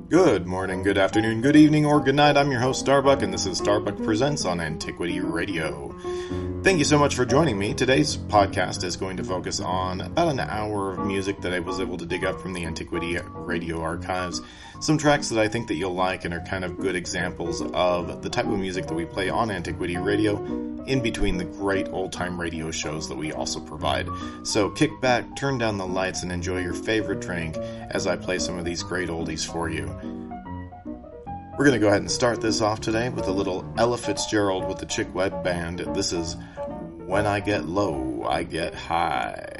Good morning, good afternoon, good evening, or good night. I'm your host, Starbuck, and this is Starbuck Presents on Antiquity Radio. Thank you so much for joining me. Today's podcast is going to focus on about an hour of music that I was able to dig up from the Antiquity Radio archives. Some tracks that I think that you'll like and are kind of good examples of the type of music that we play on Antiquity Radio in between the great old-time radio shows that we also provide. So kick back, turn down the lights, and enjoy your favorite drink as I play some of these great oldies for you. We're going to go ahead and start this off today with a little Ella Fitzgerald with the Chick Webb Band. This is When I Get Low, I Get High.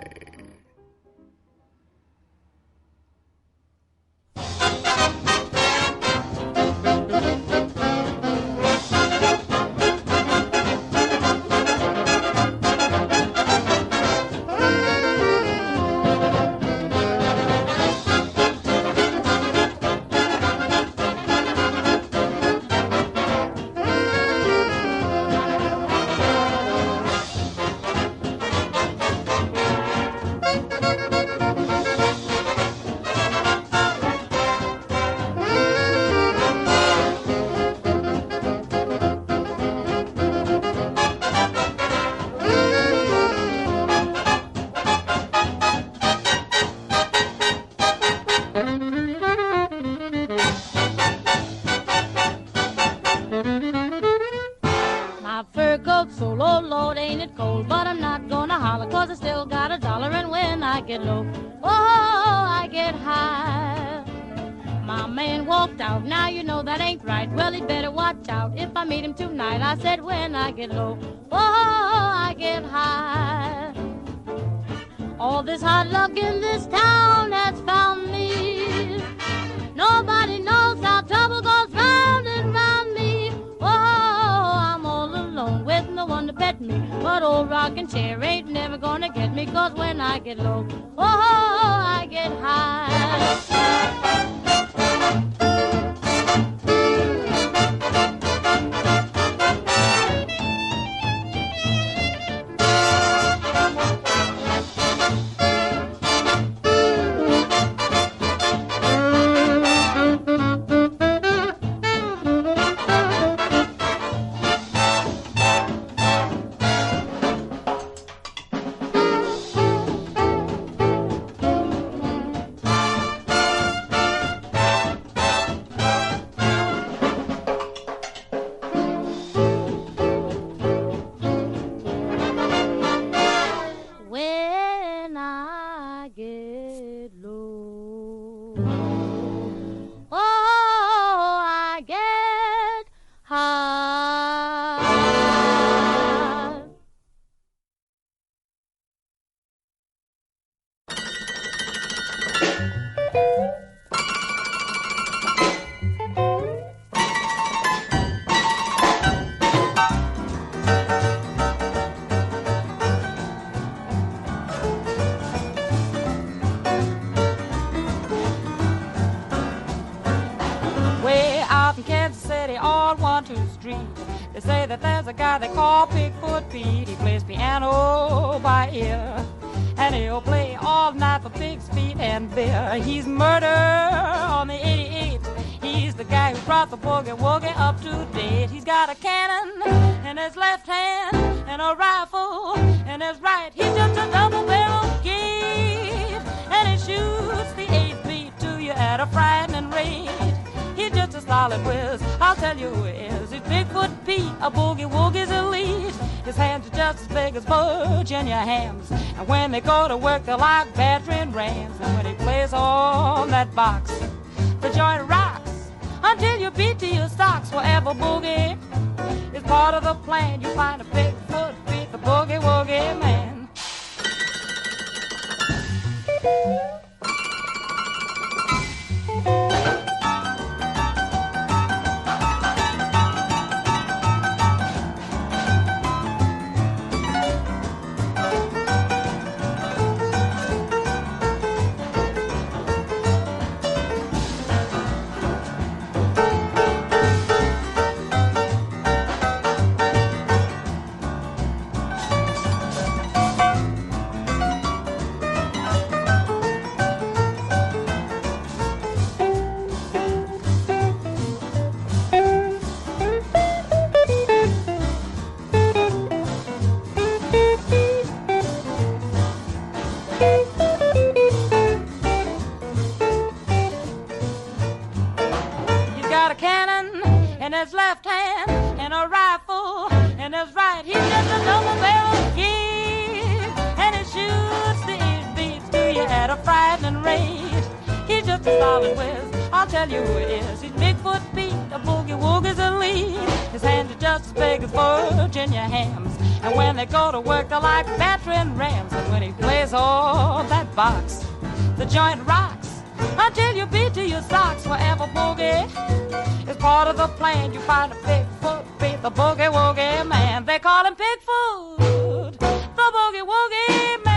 I said when I get low, oh, I get high. All this hard luck in this town has found me. Nobody knows how trouble goes round and round me. Oh, I'm all alone with no one to pet me. But old rocking chair ain't never gonna get me. 'Cause when I get low, oh, I get high. They say that there's a guy they call Bigfoot Pete. He plays piano by ear, and he'll play all night for pig's feet and beer. He's murder on the 88. He's the guy who brought the boogie-woogie up to date. He's got a cannon in his left hand and a rifle in his right. He's just a double-barrel kid, and he shoots the 8-beat to you at a frightening rate. He's just a solid whiz, I'll tell you who he is. He's Bigfoot Pete, a boogie-woogie's elite. His hands are just as big as Virginia hams, and when they go to work they're like battering rams. And when he plays on that box, the joint rocks until you beat to your socks. Forever boogie is part of the plan. You find a Bigfoot Pete, the boogie-woogie man. a solid whiz. I'll tell you who it is. He's Bigfoot Pete, a boogie-woogie's elite. His hands are just as big as Virginia hams. And when they go to work, they're like battering rams. And when he plays all that box, the joint rocks until you beat to your socks. Forever boogie is part of the plan. You find a Bigfoot Pete, the boogie-woogie man. They call him Bigfoot, the boogie-woogie man.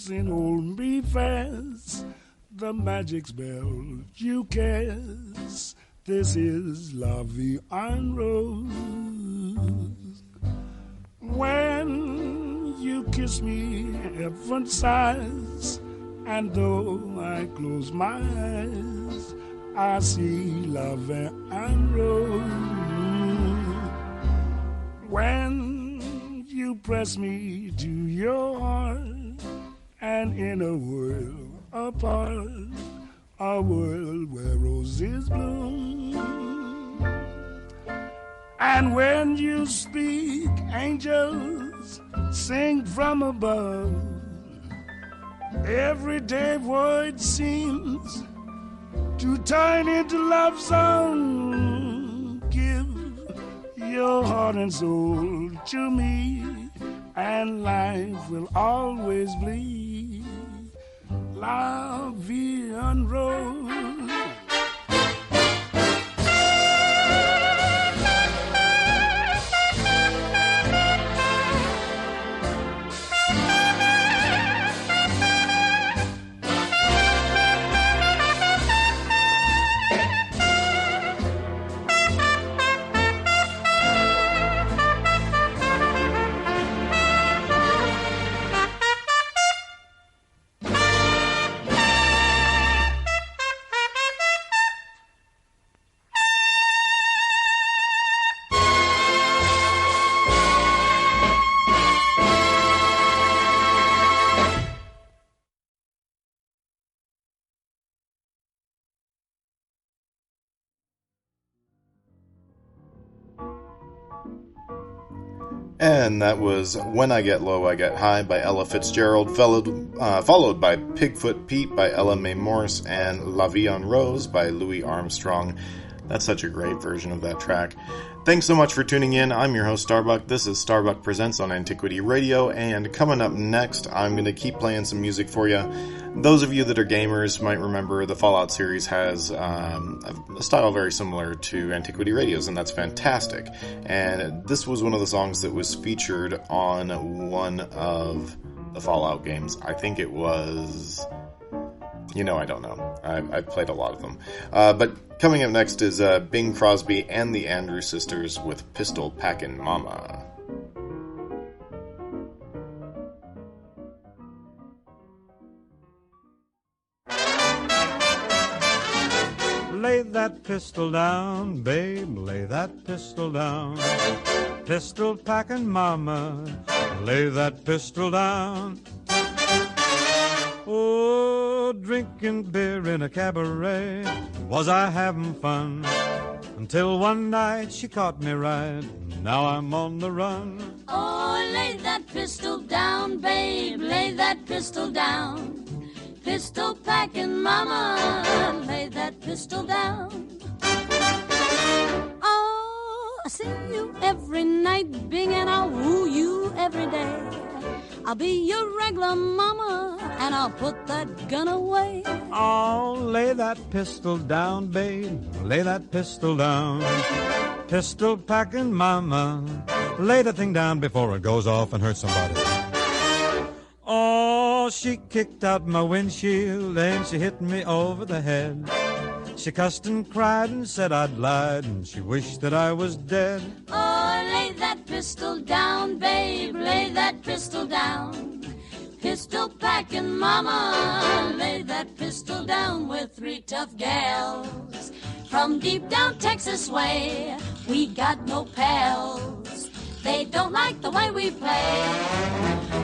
And hold me fast, the magic spell you cast. This is La Vie en Rose. When you kiss me, heaven sighs, and though I close my eyes, I see La Vie en Rose. When you press me to your heart, and in a world apart, a world where roses bloom. And when you speak, angels sing from above. Everyday void seems to turn into love song. Give your heart and soul to me, and life will always bleed. La Vie en Rose. And that was When I Get Low, I Get High by Ella Fitzgerald, followed by Pigfoot Pete by Ella Mae Morse, and La Vie en Rose by Louis Armstrong. That's such a great version of that track. Thanks so much for tuning in. I'm your host, Starbuck. This is Starbuck Presents on Antiquity Radio, and coming up next, I'm going to keep playing some music for you. Those of you that are gamers might remember the Fallout series has a style very similar to Antiquity Radio's, and that's fantastic. And this was one of the songs that was featured on one of the Fallout games. I think it was... I don't know. I've played a lot of them. But coming up next is Bing Crosby and the Andrews Sisters with Pistol Packin' Mama. that pistol down, babe, lay that pistol down. Pistol packing mama, lay that pistol down. Oh, drinking beer in a cabaret, was I having fun? Until one night she caught me right, now I'm on the run. Oh, lay that pistol down, babe, lay that pistol down. Pistol packing mama, lay that pistol down. Oh, I see you every night, big, and I'll woo you every day. I'll be your regular mama, and I'll put that gun away. Oh, lay that pistol down, babe, lay that pistol down. Pistol packing mama, lay the thing down before it goes off and hurts somebody. Oh, she kicked out my windshield and she hit me over the head. She cussed and cried and said I'd lied, and she wished that I was dead. Oh, lay that pistol down, babe, lay that pistol down. Pistol packing mama, lay that pistol down. With three tough gals from deep down Texas way. We got no pals, they don't like the way we play.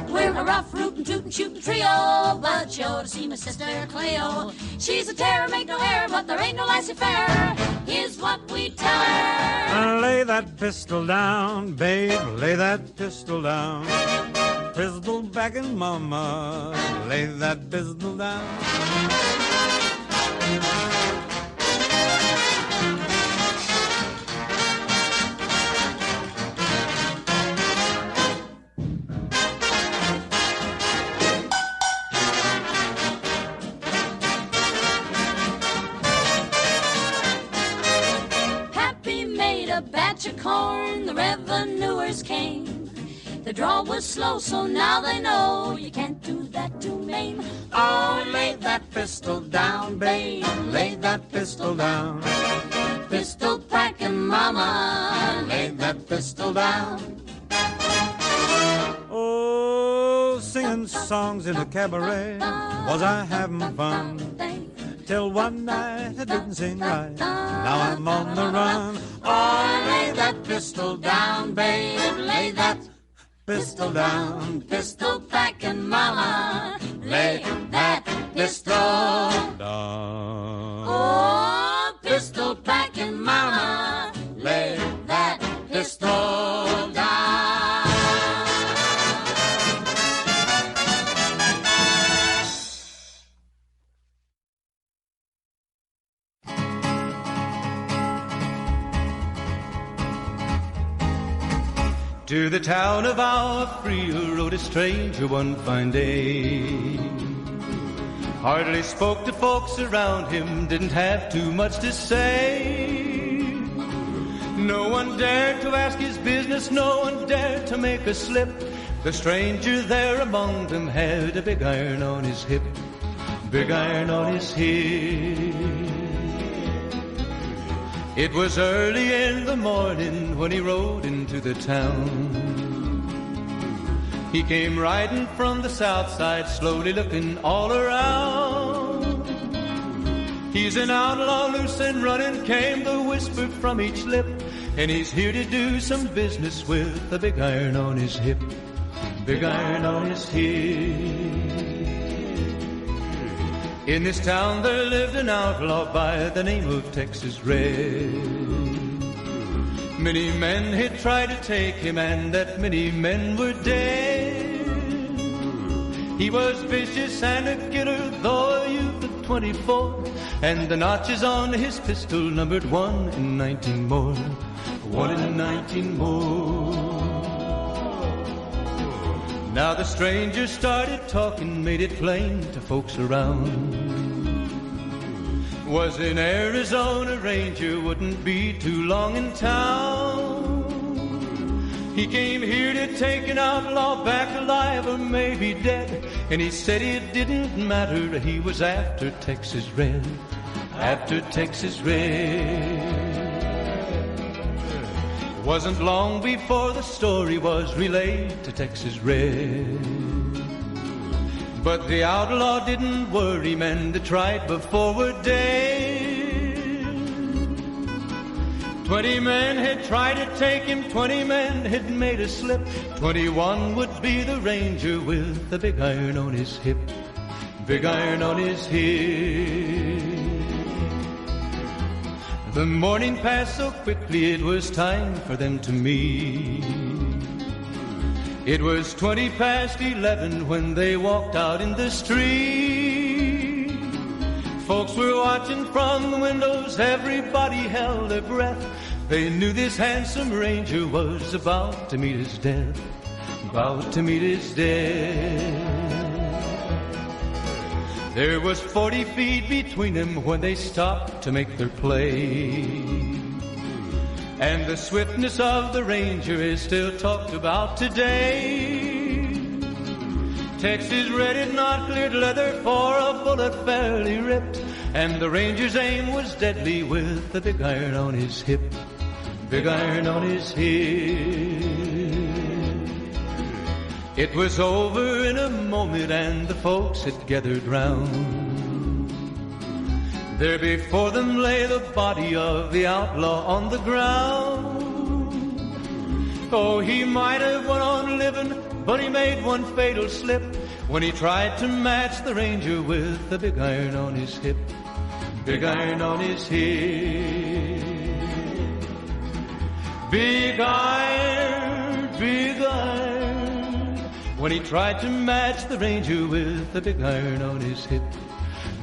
We're a rough, rootin', tootin', shootin' trio, but sure to see my sister Cleo. She's a terror, make no error, but there ain't no laissez-faire. Here's what we tell her. Lay that pistol down, babe, lay that pistol down. Pistol packing mama, lay that pistol down. Batch of corn, the revenuers came. The draw was slow, so now they know you can't do that to Maine. Oh, lay that pistol down, babe, lay that pistol down. Pistol packing mama, lay that pistol down. Oh, singing songs in a cabaret, was I having fun? Till one night I didn't sing right, now I'm on the run. Oh, lay that pistol down, babe, lay that pistol down. Pistol packing mama, lay that pistol down. Oh, pistol packing mama, lay that pistol down. To the town of our Frio rode a stranger one fine day. Hardly spoke to folks around him, didn't have too much to say. No one dared to ask his business, no one dared to make a slip. The stranger there among them had a big iron on his hip, big iron on his hip. It was early in the morning when he rode into the town. He came riding from the south side, slowly looking all around. He's an outlaw, loose and running, came the whisper from each lip, and he's here to do some business with a big iron on his hip, big iron on his hip. In this town there lived an outlaw by the name of Texas Red. Many men had tried to take him, and that many men were dead. He was vicious and a killer, though a youth of 24, and the notches on his pistol numbered 1 in 19 more, 1 in 19 more. Now the stranger started talking, made it plain to folks around. Was an Arizona Ranger, wouldn't be too long in town. He came here to take an outlaw back alive or maybe dead, and he said it didn't matter, he was after Texas Red, after Texas Red. Wasn't long before the story was relayed to Texas Red. But the outlaw didn't worry, men that tried before were dead. 20 men had tried to take him, 20 men had made a slip. 21 would be the ranger with the big iron on his hip. Big iron on his hip. The morning passed so quickly, it was time for them to meet. It was 20 past 11 when they walked out in the street. Folks were watching from the windows, everybody held their breath. They knew this handsome ranger was about to meet his death, about to meet his death. There was 40 feet between them when they stopped to make their play. And the swiftness of the ranger is still talked about today. Texas red, not cleared leather, for a bullet fairly ripped. And the ranger's aim was deadly with the big iron on his hip. Big iron on his hip. It was over in a moment and the folks had gathered round. There before them lay the body of the outlaw on the ground. Oh, he might have went on living, but he made one fatal slip when he tried to match the ranger with the big iron on his hip. Big iron on his hip. Big iron, when he tried to match the ranger with the big iron on his hip.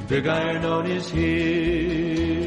Big iron on his hip.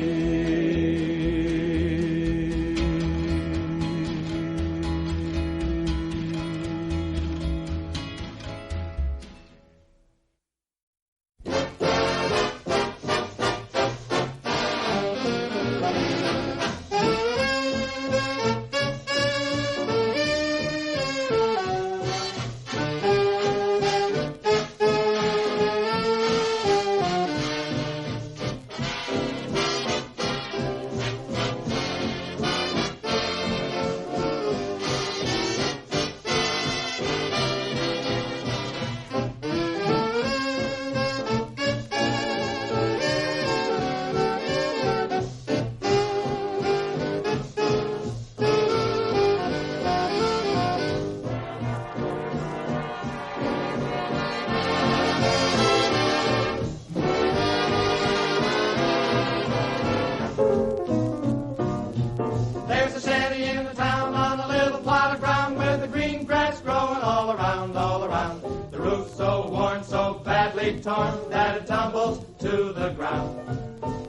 Torn that it tumbles to the ground.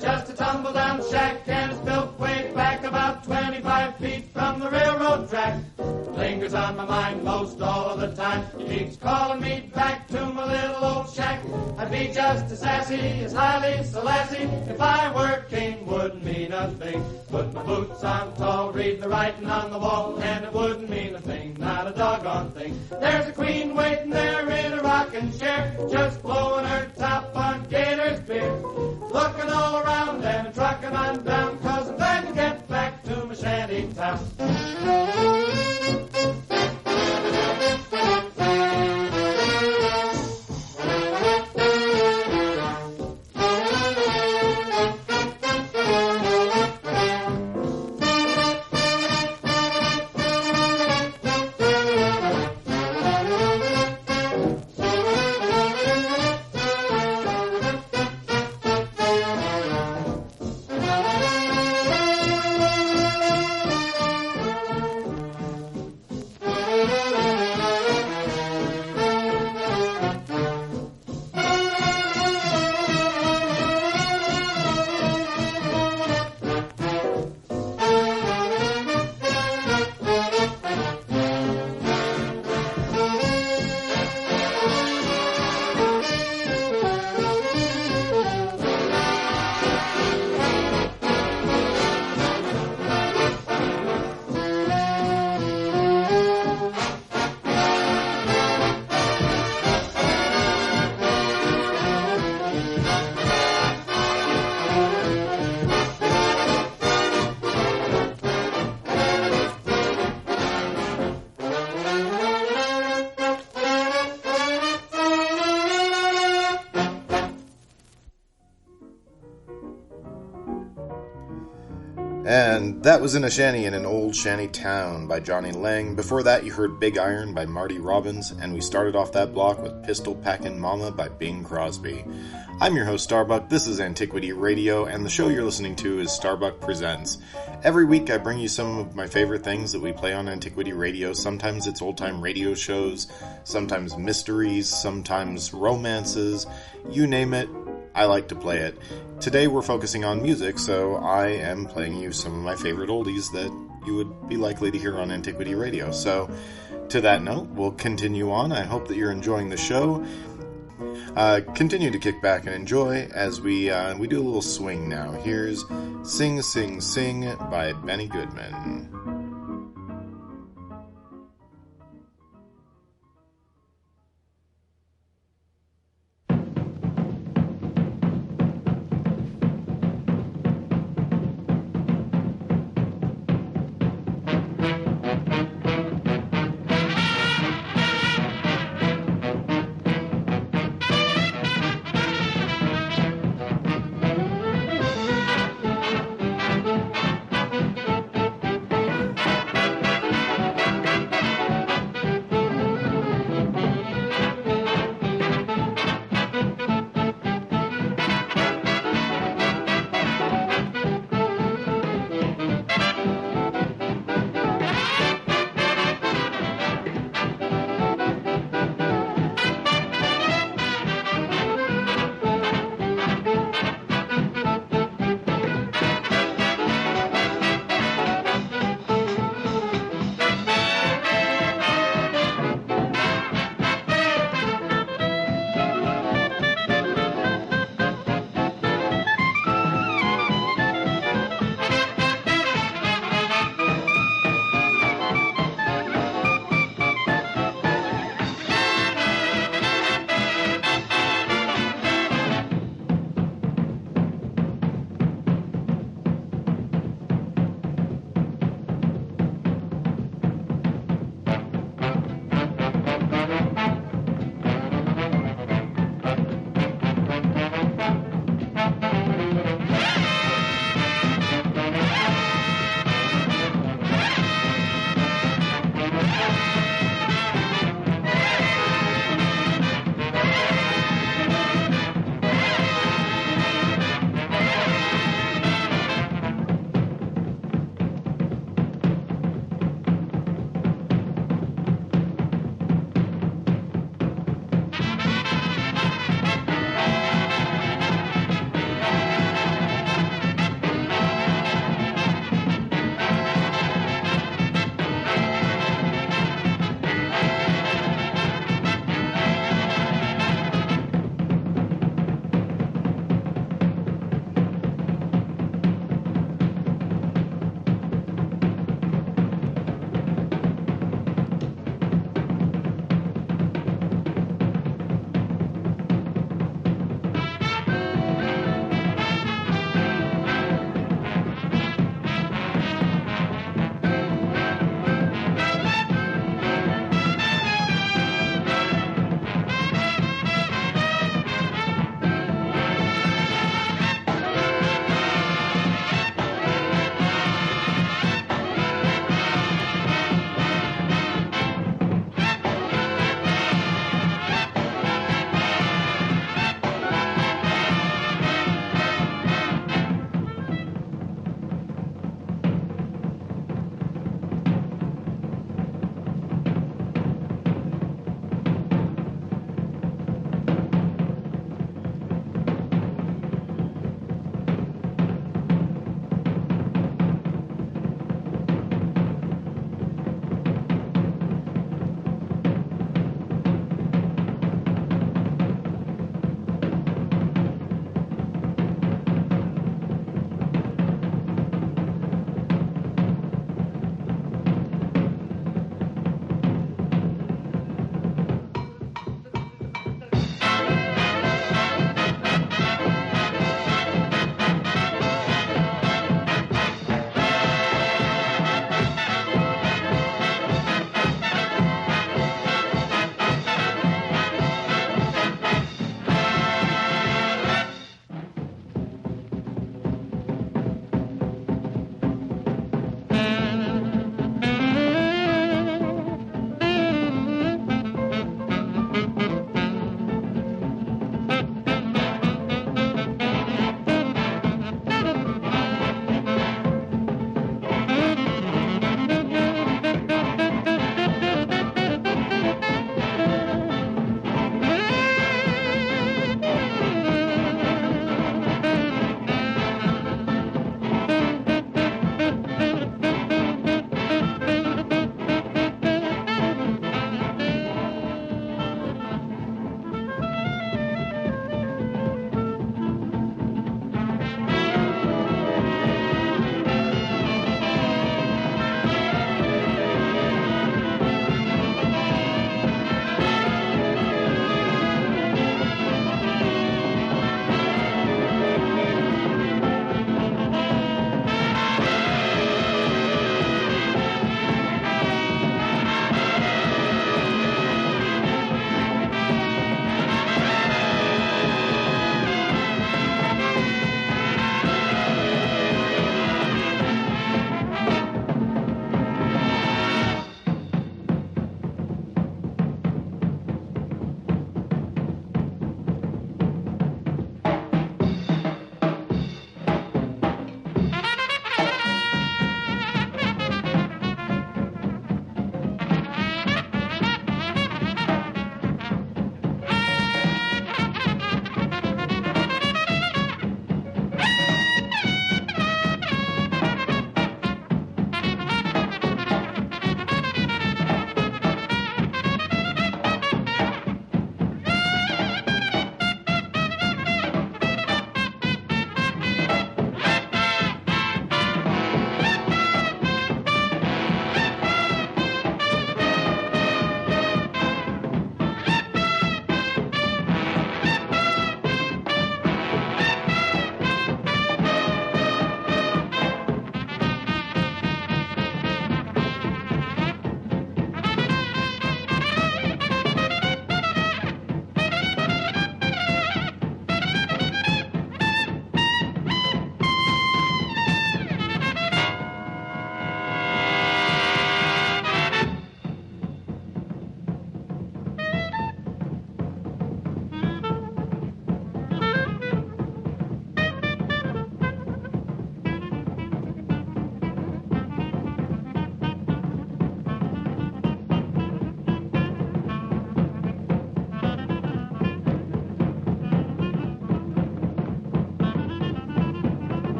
Just a tumble down shack, and it's built way back about 25 feet from the railroad track. Lingers on my mind most all of the time. He keeps calling me back to my little old shack. I'd be just as sassy, as highly so lassie, if I were king, wouldn't mean a thing. Put my boots on tall, read the writing on the wall, and it wouldn't mean a thing, not a doggone thing. There's a queen waiting there in a rocking chair, just blowing her top on Gator's beer. Looking all around and trucking on down, 'cause I'm glad to get back to my shanty town. And that was In a Shanty in an Old Shanty Town by Johnny Lang. Before that, you heard Big Iron by Marty Robbins, and we started off that block with Pistol Packin' Mama by Bing Crosby. I'm your host, Starbuck. This is Antiquity Radio, and the show you're listening to is Starbuck Presents. Every week I bring you some of my favorite things that we play on Antiquity Radio. Sometimes it's old-time radio shows, sometimes mysteries, sometimes romances. You name it, I like to play it. Today we're focusing on music, so I am playing you some of my favorite oldies that you would be likely to hear on Antiquity Radio. So, to that note, we'll continue on. I hope that you're enjoying the show. Continue to kick back and enjoy as we do a little swing now. Here's Sing, Sing, Sing by Benny Goodman.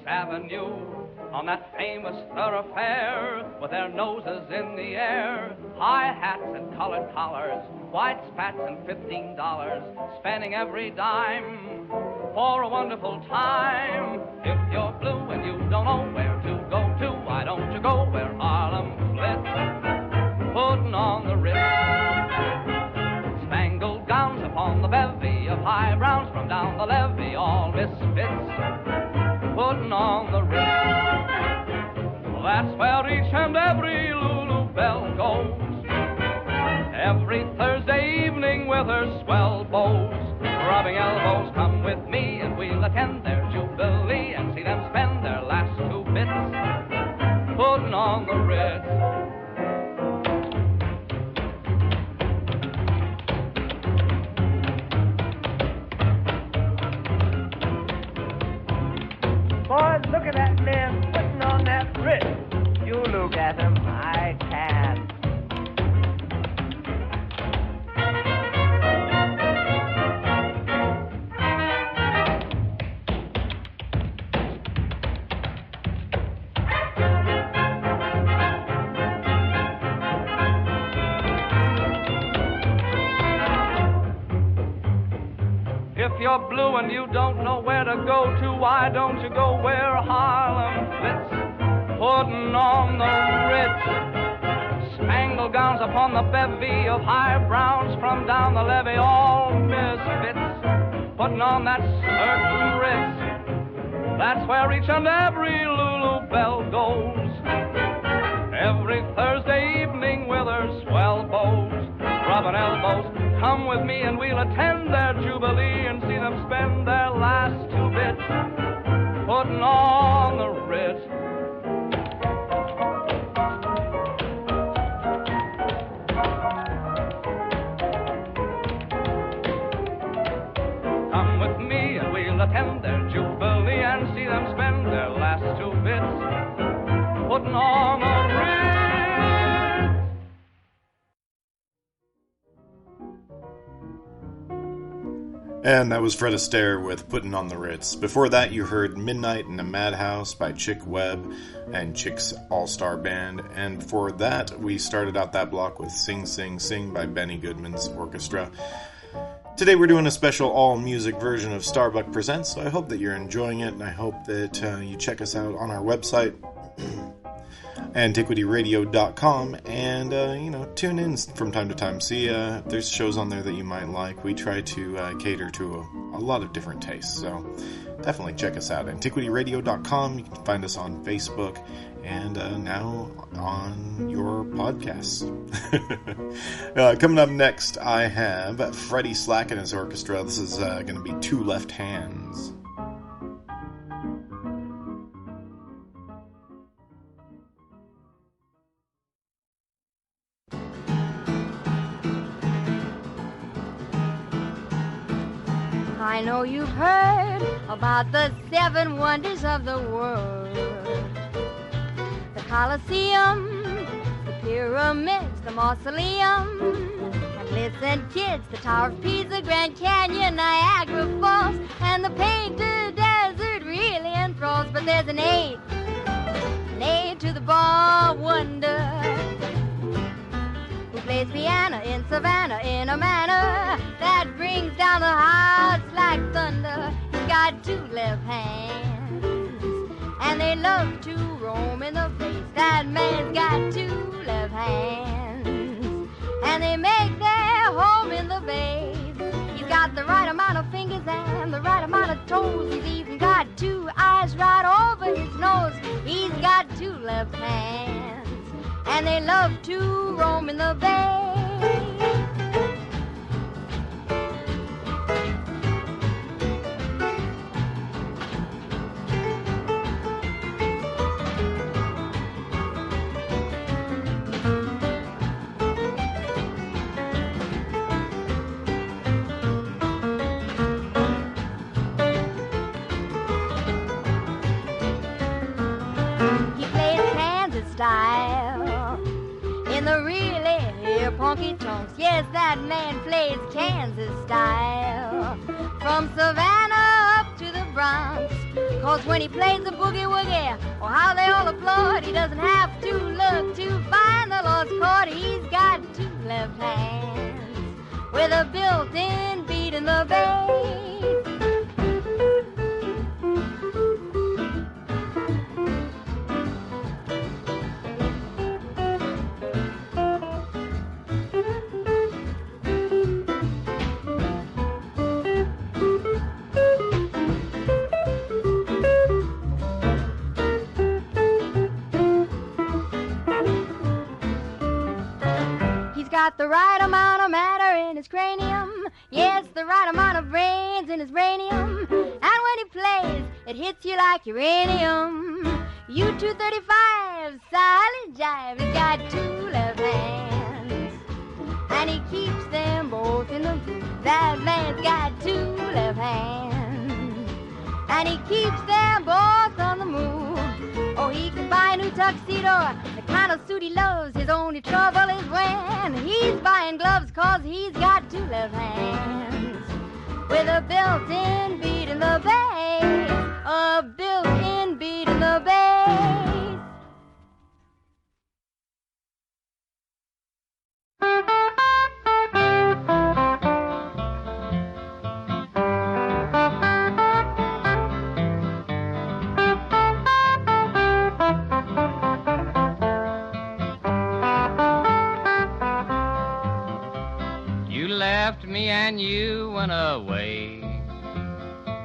Avenue, on that famous thoroughfare, with their noses in the air, high hats and colored collars, white spats and $15, spending every dime for a wonderful time. If you're blue and you don't know where to go to, why don't you go where Harlem flits, putting on the Ritz, spangled gowns upon the bevy of high browns from down the levee, all misfits, putting on the Ritz. That's where each and every Lulu Belle goes, every Thursday evening with her swell bows, rubbing elbows. Come with me and we'll attend their jubilee and see them spend their last 2 bits, putting on the Ritz. Boys, look at that man putting on that Ritz. You look at him, I can. If you're blue and you don't know where to go to, why don't you go where Harlem flits, putting on the Ritz, spangled gowns upon the bevy of high browns from down the levee, all misfits, putting on that certain Ritz. That's where each and every Lulu Belle goes, every Thursday evening with her swell bows, rubbing elbows. Come with me and we'll attend their jubilee and see them spend their last 2 bits, putting on the Ritz. attend their jubilee and see them spend their last 2 bits putting on the Ritz. And that was Fred Astaire with Puttin' on the Ritz. Before that, you heard Midnight in a Madhouse by Chick Webb and Chick's All-Star Band. And before that, we started out that block with Sing, Sing, Sing by Benny Goodman's Orchestra. Today we're doing a special all-music version of Starbuck Presents, so I hope that you're enjoying it, and I hope that you check us out on our website, antiquityradio.com, and, tune in from time to time. See if there's shows on there that you might like. We try to cater to a lot of different tastes, so definitely check us out. antiquityradio.com. You can find us on Facebook, and now on your podcasts. Coming up next, I have Freddie Slack and his orchestra. This is going to be Two Left Hands. I know you've heard about the 7 wonders of the world. The Colosseum, the pyramids, the mausoleum. And listen, kids, the Tower of Pisa, Grand Canyon, Niagara Falls, and the painted desert really enthralls. But there's an aid to the bar wonder, who plays piano in Savannah in a manner that brings down the hearts like thunder. He's got 2 left hands, and they love to roam in the bass. That man's got 2 left hands, and they make their home in the bass. He's got the right amount of fingers and the right amount of toes. He's even got 2 eyes right over his nose. He's got 2 left hands, and they love to roam in the bay. Style in the really honky tonks. Yes, that man plays Kansas style from Savannah up to the Bronx. 'Cause when he plays the boogie woogie, oh how they all applaud. He doesn't have to look to find the lost chord. He's got 2 left hands with a built-in beat in the bass. Got the right amount of matter in his cranium. Yes, the right amount of brains in his brainium. And when he plays, it hits you like uranium. U-235, silent jive. He's got 2 left hands, and he keeps them both in the groove. That man's got 2 left hands, and he keeps them both on the move. Oh, he can buy a new tuxedo, the kind of suit he loves. His only trouble is when he's buying gloves, 'cause he's got 2 left hands with a built-in beat in the bass. A built-in beat in the bass. Left me and you went away.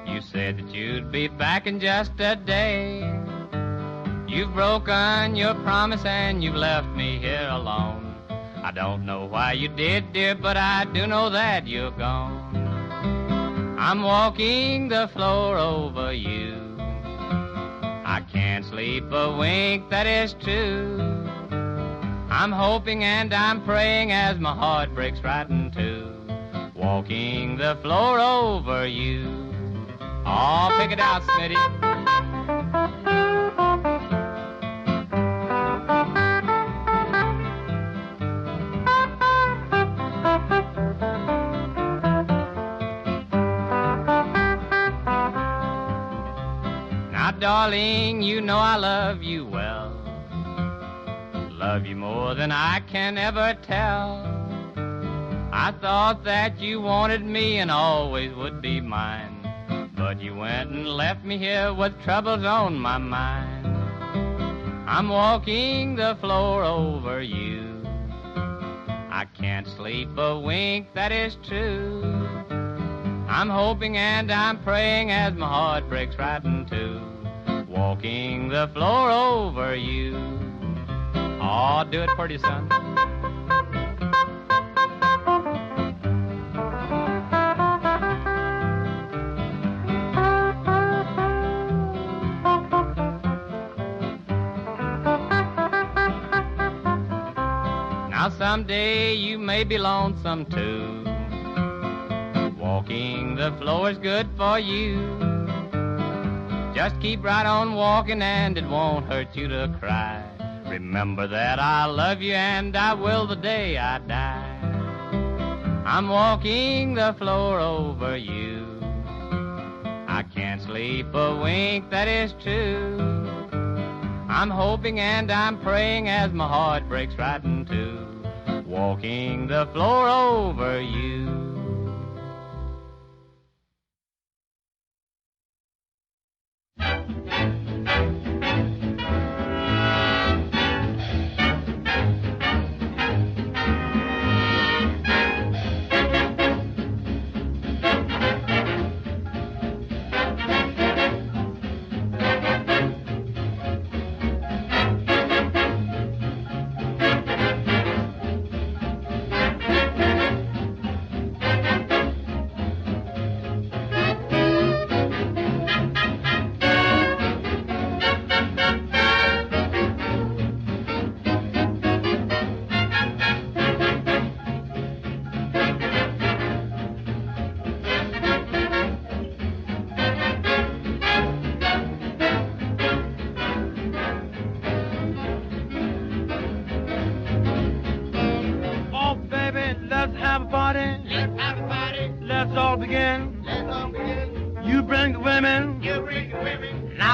You said that you'd be back in just a day. You've broken your promise and you've left me here alone. I don't know why you did, dear, but I do know that you're gone. I'm walking the floor over you. I can't sleep a wink, that is true. I'm hoping and I'm praying as my heart breaks right in two. Walking the floor over you. Oh, pick it out, Smitty. Now, darling, you know I love you well. Love you more than I can ever tell. I thought that you wanted me and always would be mine. But you went and left me here with troubles on my mind. I'm walking the floor over you. I can't sleep a wink, that is true. I'm hoping and I'm praying as my heart breaks right in two. Walking the floor over you. Oh, do it pretty, son. Now someday you may be lonesome too. Walking the floor is good for you. Just keep right on walking and it won't hurt you to cry. Remember that I love you and I will the day I die. I'm walking the floor over you. I can't sleep a wink, that is true. I'm hoping and I'm praying as my heart breaks right in two. Walking the floor over you.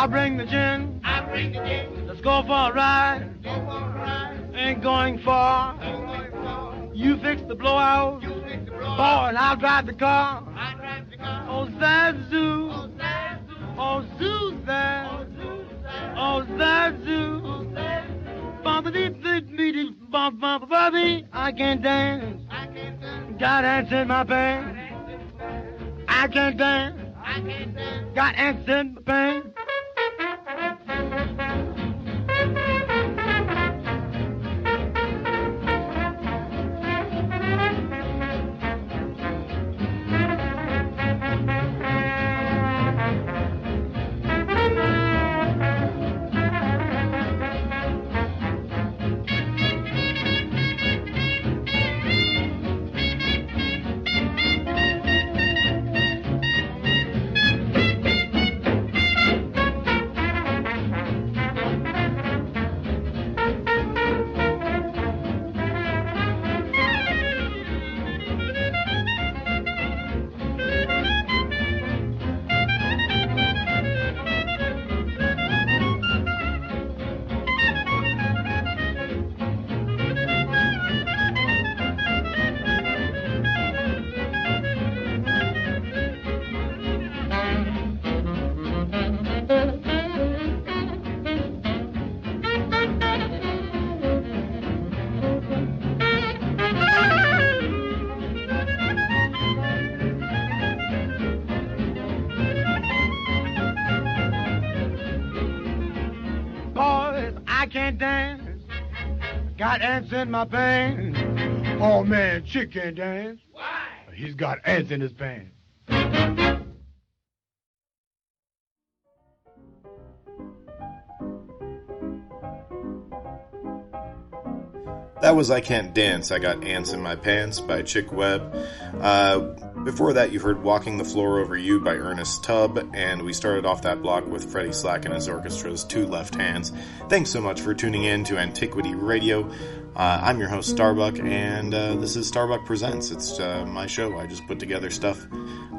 I'll bring the gin. Let's go for a ride. Ain't going far. You fix the blowout. Boy, and I'll drive the car. Oh, Zazoo. Oh, Suzanne. Oh, Zazoo. Bobby, I can't dance. Got ants in my pants. I can't dance. Got ants in my pants. Got ants in my pants. Oh man, Chick can't dance. Why? He's got ants in his pants. That was I Can't Dance, I Got Ants in My Pants by Chick Webb. Before that, you heard Walking the Floor Over You by Ernest Tubb, and we started off that block with Freddie Slack and his orchestra's Two Left Hands. Thanks so much for tuning in to Antiquity Radio. I'm your host, Starbuck, and this is Starbuck Presents. It's my show. I just put together stuff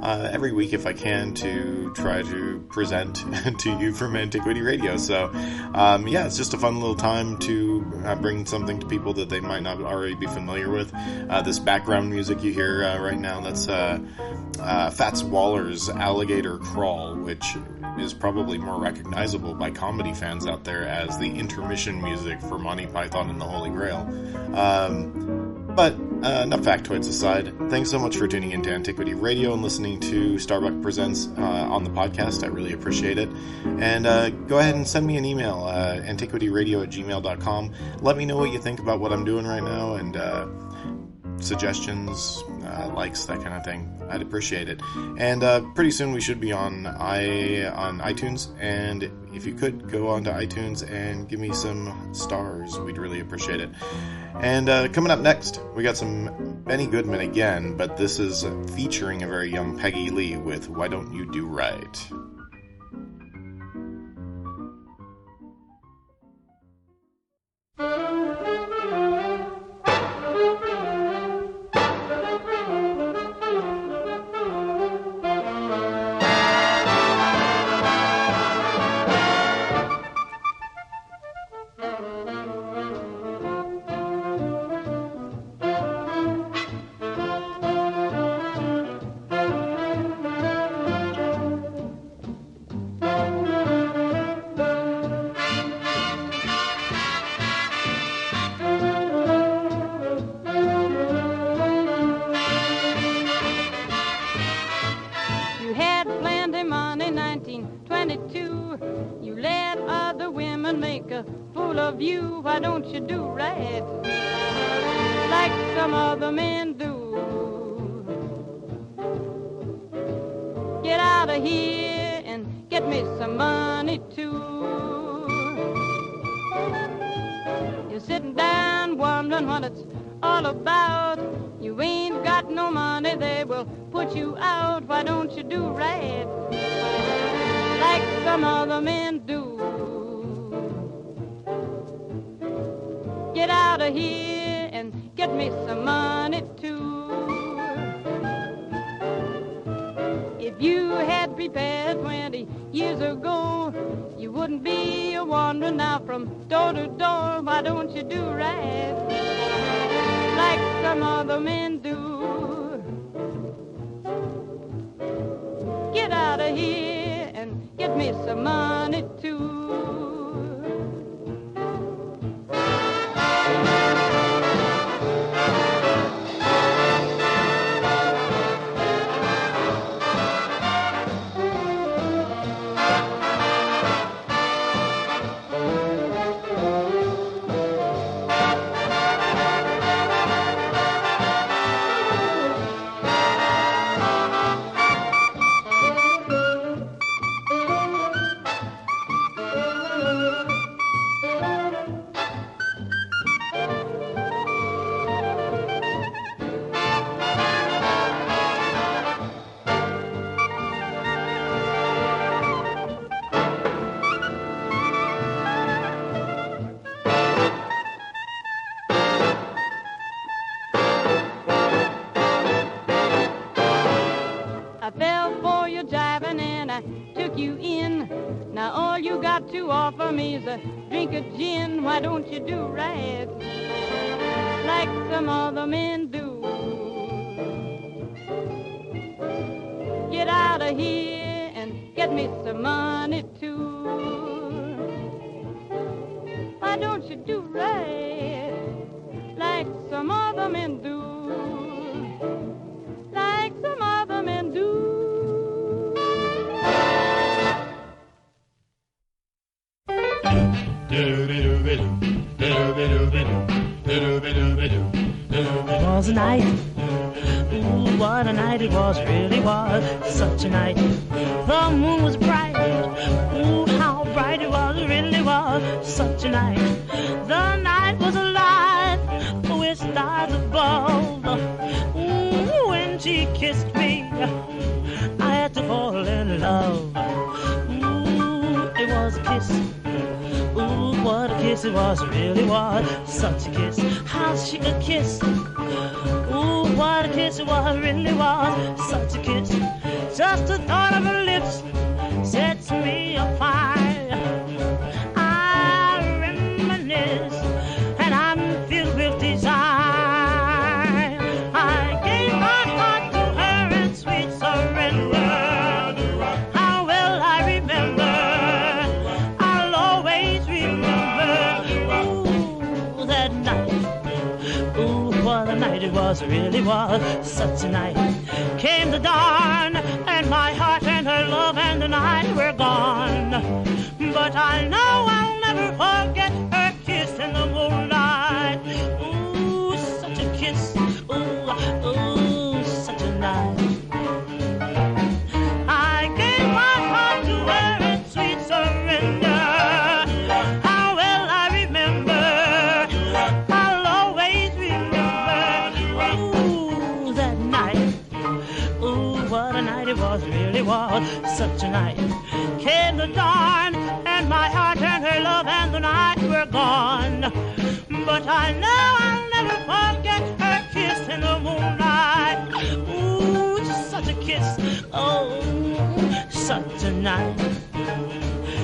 every week if I can to try to present to you from Antiquity Radio. So, yeah, it's just a fun little time to bring something to people that they might not already be familiar with. This background music you hear right now, that's Fats Waller's Alligator Crawl, which is probably more recognizable by comedy fans out there as the intermission music for Monty Python and the Holy Grail. But enough factoids aside, thanks so much for tuning into Antiquity Radio and listening to Starbuck Presents on the podcast. I really appreciate it. And go ahead and send me an email, antiquityradio@gmail.com. Let me know what you think about what I'm doing right now, and suggestions, likes, that kind of thing. I'd appreciate it. And pretty soon we should be on iTunes, and if you could go on to iTunes and give me some stars, we'd really appreciate it. And coming up next, we got some Benny Goodman again, but this is featuring a very young Peggy Lee with Why Don't You Do Right? Drink a gin, why don't you do right like some other men do? Get out of here and get me some money too. Why don't you do right like some other men do? Like some other men do. It was a night, ooh, what a night it was, really was, such a night. The moon was bright, ooh, how bright it was, really was, such a night. The night was alive, love. Ooh, it was a kiss. Ooh, what a kiss it was, it really was. Such a kiss, how she could kiss. Ooh, what a kiss it was, it really was. Such a kiss, just the thought of her lips sets me afire. I reminisce, and I'm filled with desire. I gave my heart to her in sweet surrender. How well I remember, I'll always remember. Ooh, that night. Ooh, what a night it was, it really was. Such a night. Came the dawn, and my heart and her love and the night were gone. But I know I'll never forget her kiss in the moonlight. Ooh, such a kiss. Ooh, ooh, such a night. I gave my heart to her in sweet surrender. How well I remember, I'll always remember. Ooh, that night. Ooh, what a night it was, really was. Such a night. Came the dawn, and my heart and her love and the night were gone. But I know I'll never forget her kiss in the moonlight. Ooh, such a kiss. Oh, such a night.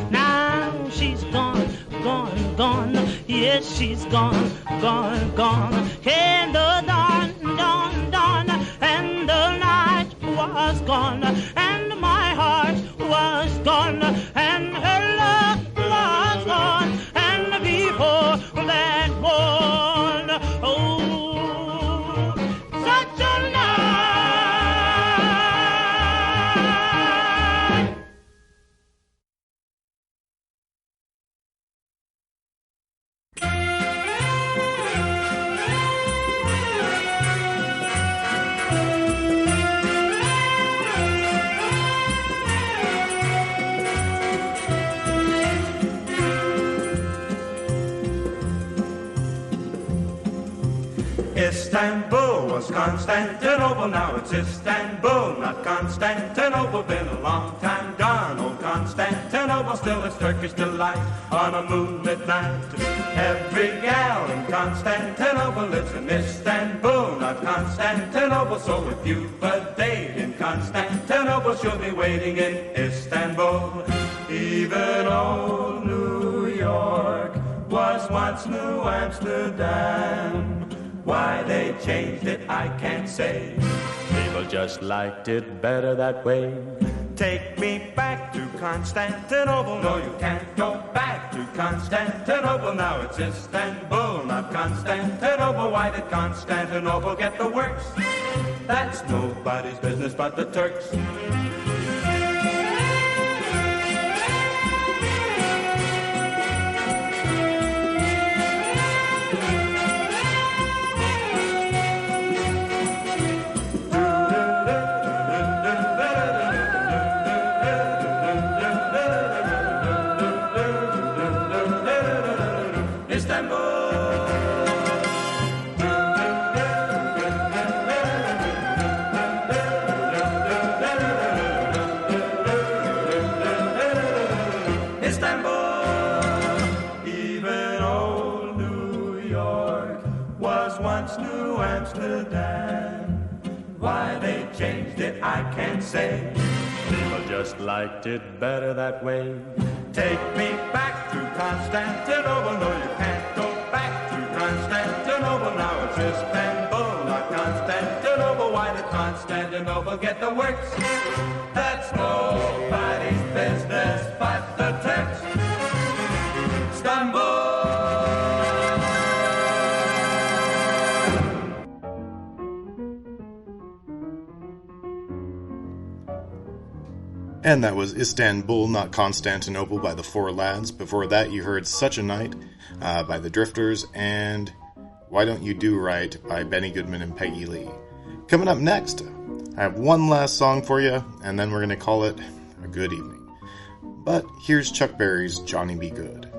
Now she's gone, gone, gone. Yes, she's gone, gone, gone. Came the dawn, dawn, dawn, and the night was gone, and my heart was gone, and her love was gone, and before that morn, oh, such a night. Istanbul was Constantinople, now it's Istanbul, not Constantinople. Been a long time gone, old Constantinople, still it's Turkish delight on a moonlit night. Every gal in Constantinople lives in Istanbul, not Constantinople. So if you've a date in Constantinople, she'll be waiting in Istanbul. Even old New York was once New Amsterdam. Why they changed it, I can't say. People just liked it better that way. Take me back to Constantinople. No, you can't go back to Constantinople. Now it's Istanbul, not Constantinople. Why did Constantinople get the works? That's nobody's business but the Turks. Why they changed it, I can't say. People just liked it better that way. Take me back to Constantinople. No, you can't go back to Constantinople. Now it's Istanbul, not Constantinople. Why did Constantinople get the works? That's nobody's business but the Turks. Istanbul. And that was Istanbul, Not Constantinople by the Four Lads. Before that, you heard Such a Night by the Drifters and Why Don't You Do Right by Benny Goodman and Peggy Lee. Coming up next, I have one last song for you, and then we're going to call it a good evening. But here's Chuck Berry's Johnny Be Good.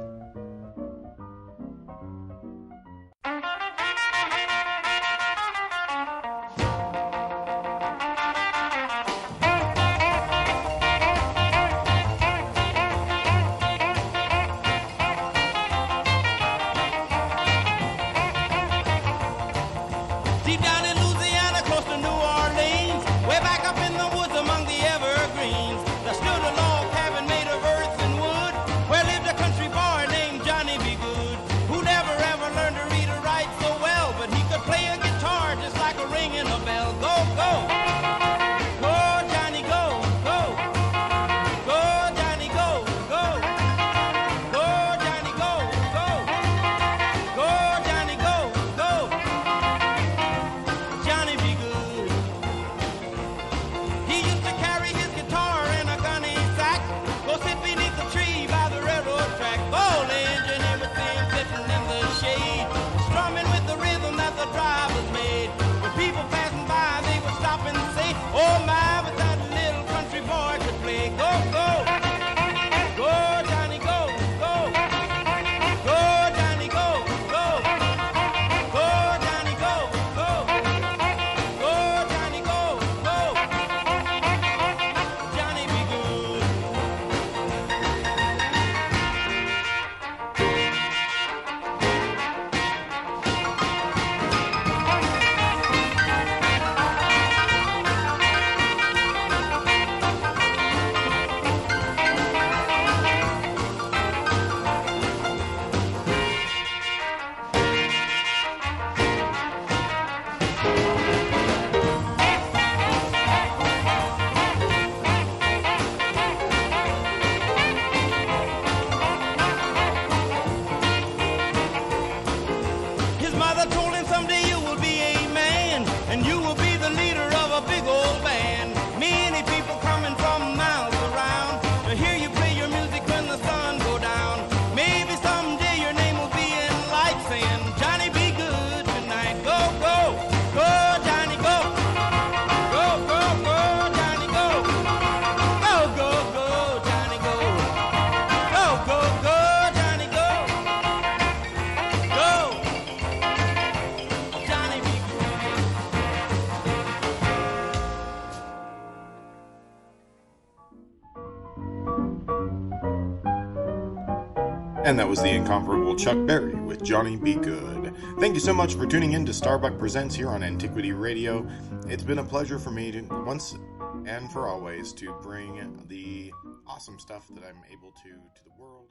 way. Go, go. Go, Johnny, go, go. Go, Johnny, go, go. Go, Johnny, go, go. Go, Johnny, go, go. Johnny, be good. His mother told him someday you will be a man, and you will be the leader of a big old band. Many people coming from miles around to hear you play your music when the sun go down. Maybe someday your name will be in lights saying, Johnny, be good tonight. Go, go, go, Johnny, go. Go, go, go, Johnny, go. Go, go, go, Johnny, go. Go, go, go, Johnny, go. Go. Johnny, be And that was the incomparable Chuck Berry with Johnny Be Good. Thank you so much for tuning in to Starbuck Presents here on Antiquity Radio. It's been a pleasure for me to, once and for always, to bring the awesome stuff that I'm able to the world.